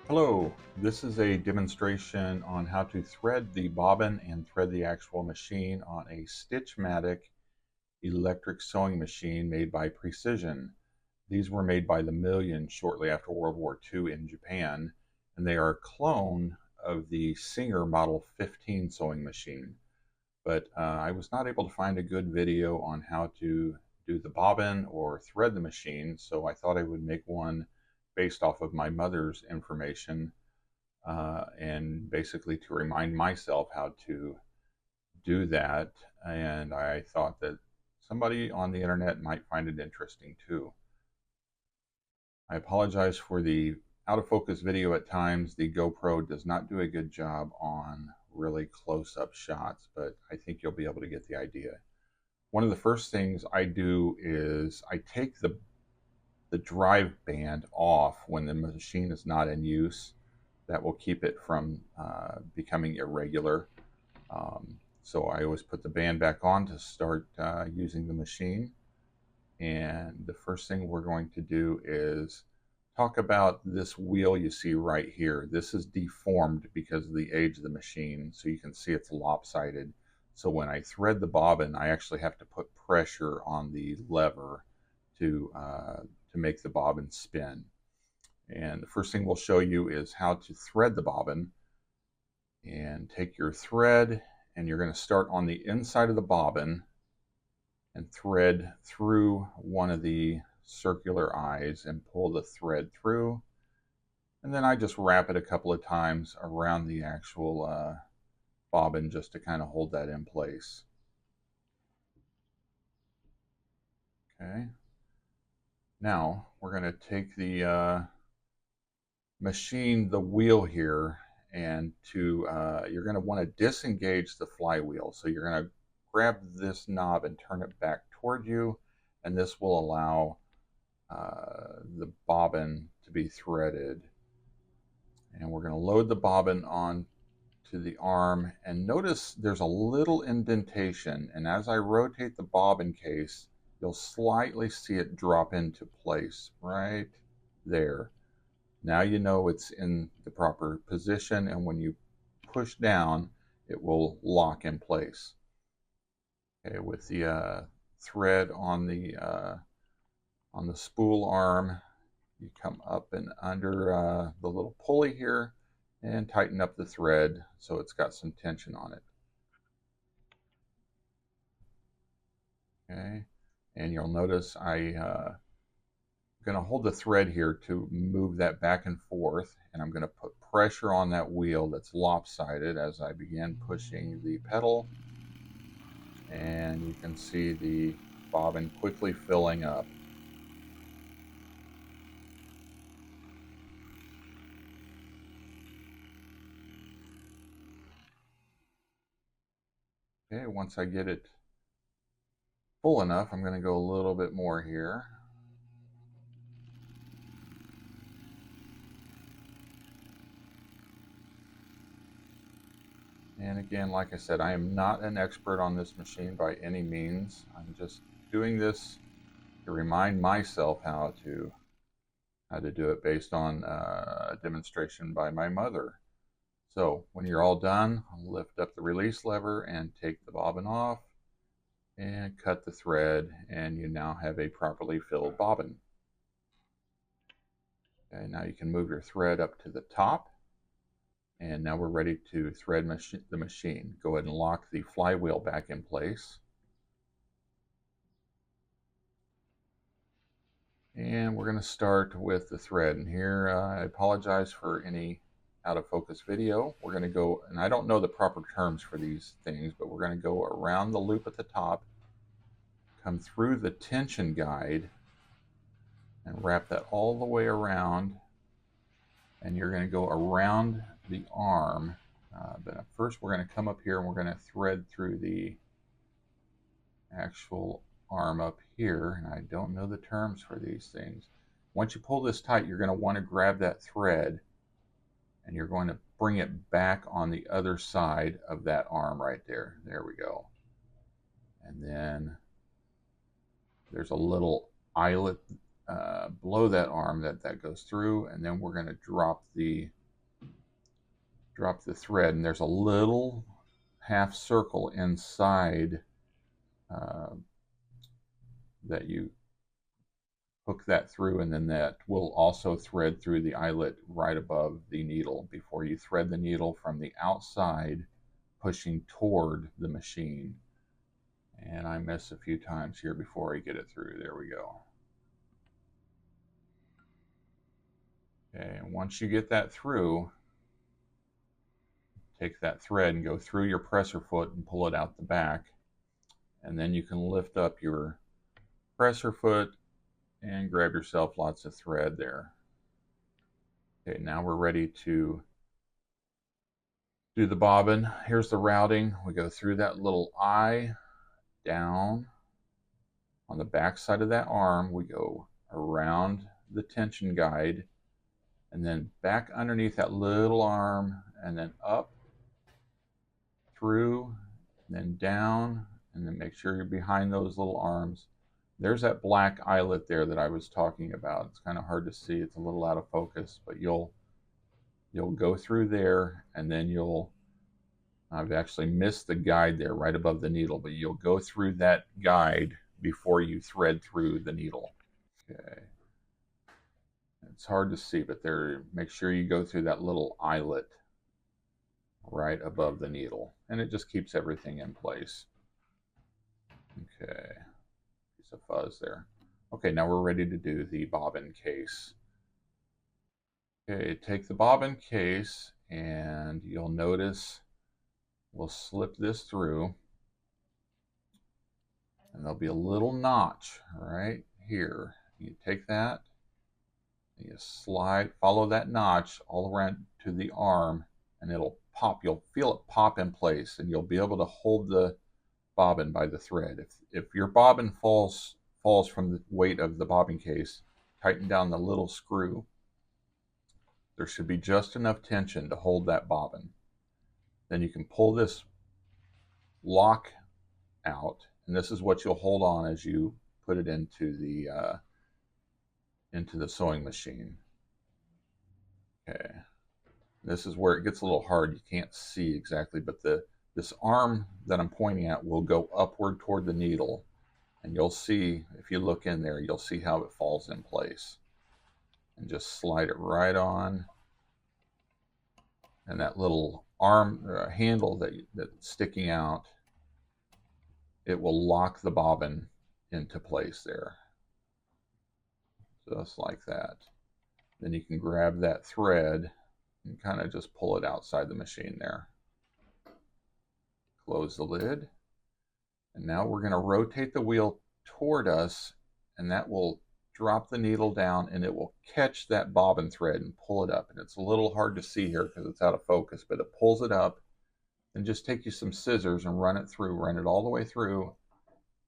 Hello, this is a demonstration on how to thread the bobbin and thread the actual machine on a Stitchmatic electric sewing machine made by Precision. These were made by the Million shortly after World War II in Japan, and they are a clone of the Singer Model 15 sewing machine. But I was not able to find a good video on how to do the bobbin or thread the machine, so I thought I would make one based off of my mother's information and basically to remind myself how to do that. And I thought that somebody on the internet might find it interesting too. I apologize for the out of focus video at times. The GoPro does not do a good job on really close up shots, but I think you'll be able to get the idea. One of the first things I do is I take the drive band off when the machine is not in use. That will keep it from becoming irregular. So I always put the band back on to start using the machine. And the first thing we're going to do is talk about this wheel you see right here. This is deformed because of the age of the machine, so you can see it's lopsided. So when I thread the bobbin, I actually have to put pressure on the lever to make the bobbin spin. And the first thing we'll show you is how to thread the bobbin. And take your thread, and you're going to start on the inside of the bobbin and thread through one of the circular eyes and pull the thread through. And then I just wrap it a couple of times around the actual bobbin just to kind of hold that in place. Okay. Now we're going to take the machine, the wheel here, and you're going to want to disengage the flywheel. So you're going to grab this knob and turn it back toward you, and this will allow the bobbin to be threaded. And we're going to load the bobbin on to the arm, and notice there's a little indentation, and as I rotate the bobbin case, you'll slightly see it drop into place right there. Now you know it's in the proper position, and when you push down, it will lock in place. Okay, with the thread on the spool arm, you come up and under the little pulley here and tighten up the thread so it's got some tension on it. Okay, and you'll notice I'm going to hold the thread here to move that back and forth, and I'm going to put pressure on that wheel that's lopsided as I begin pushing the pedal, and you can see the bobbin quickly filling up. Okay, once I get it full enough, I'm going to go a little bit more here. And again, like I said, I am not an expert on this machine by any means. I'm just doing this to remind myself how to do it based on a demonstration by my mother. So when you're all done, lift up the release lever and take the bobbin off and cut the thread, and you now have a properly filled bobbin. Okay, now you can move your thread up to the top, and now we're ready to thread the machine. Go ahead and lock the flywheel back in place. And we're going to start with the thread. And here, I apologize for any out of focus video. We're going to go, and I don't know the proper terms for these things, but we're going to go around the loop at the top, come through the tension guide, and wrap that all the way around. And you're going to go around the arm. But first we're going to come up here and we're going to thread through the actual arm up here. And I don't know the terms for these things. Once you pull this tight, you're going to want to grab that thread and you're going to bring it back on the other side of that arm right there. There we go. And then there's a little eyelet below that arm that goes through, and then we're going to drop the drop the thread, and there's a little half circle inside that you hook that through, and then that will also thread through the eyelet right above the needle before you thread the needle from the outside, pushing toward the machine. And I miss a few times here before I get it through. There we go. Okay, and once you get that through, take that thread and go through your presser foot and pull it out the back. And then you can lift up your presser foot and grab yourself lots of thread there. Okay, now we're ready to do the bobbin. Here's the routing. We go through that little eye, down on the back side of that arm. We go around the tension guide, and then back underneath that little arm, and then up, through, and then down, and then make sure you're behind those little arms. There's that black eyelet there that I was talking about. It's kind of hard to see. It's a little out of focus, but you'll go through there, and then I've actually missed the guide there right above the needle, but you'll go through that guide before you thread through the needle. Okay. It's hard to see, but there, make sure you go through that little eyelet right above the needle, and it just keeps everything in place. Okay, piece of fuzz there. Okay, now we're ready to do the bobbin case. Okay, take the bobbin case, and you'll notice we'll slip this through, and there'll be a little notch right here. You take that, and you slide, follow that notch all around to the arm, and it'll pop. You'll feel it pop in place, and you'll be able to hold the bobbin by the thread. If your bobbin falls from the weight of the bobbin case, tighten down the little screw. There should be just enough tension to hold that bobbin. Then you can pull this lock out, and this is what you'll hold on as you put it into the sewing machine. Okay, this is where it gets a little hard. You can't see exactly, but this arm that I'm pointing at will go upward toward the needle, and you'll see, if you look in there, you'll see how it falls in place. And just slide it right on, and that little arm handle that's sticking out, it will lock the bobbin into place there, just like that. Then you can grab that thread and kind of just pull it outside the machine there. Close the lid, and now we're going to rotate the wheel toward us, and that will drop the needle down, and it will catch that bobbin thread and pull it up. And it's a little hard to see here because it's out of focus, but it pulls it up. And just take you some scissors and run it all the way through,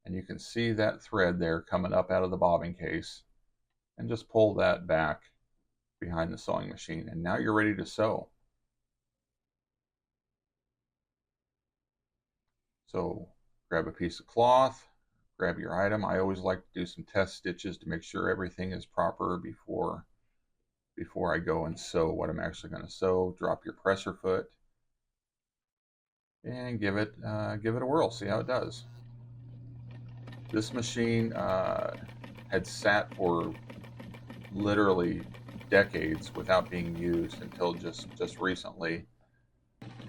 and you can see that thread there coming up out of the bobbin case, and just pull that back behind the sewing machine, and now you're ready to sew. So grab a piece of cloth, grab your item. I always like to do some test stitches to make sure everything is proper before I go and sew what I'm actually going to sew. Drop your presser foot and give it a whirl. See how it does. This machine had sat for literally decades without being used until just recently,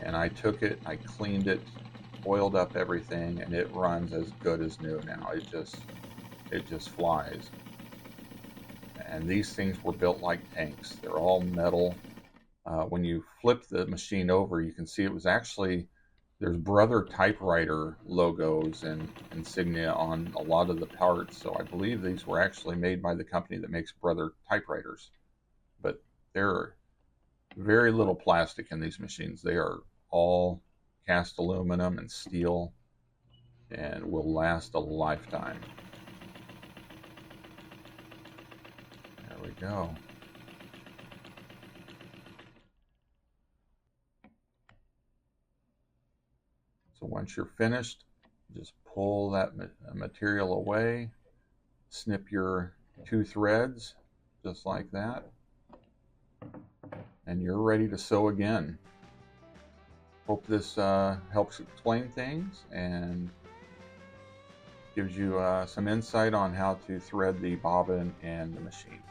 and I took it, I cleaned it, oiled up everything, and it runs as good as new now. It just flies. And these things were built like tanks. They're all metal. When you flip the machine over, you can see it was actually, there's Brother typewriter logos and insignia on a lot of the parts, so I believe these were actually made by the company that makes Brother typewriters. But there are very little plastic in these machines. They are all cast aluminum and steel and will last a lifetime. There we go. So once you're finished, just pull that material away, snip your 2 threads, just like that, and you're ready to sew again. Hope this helps explain things and gives you some insight on how to thread the bobbin and the machine.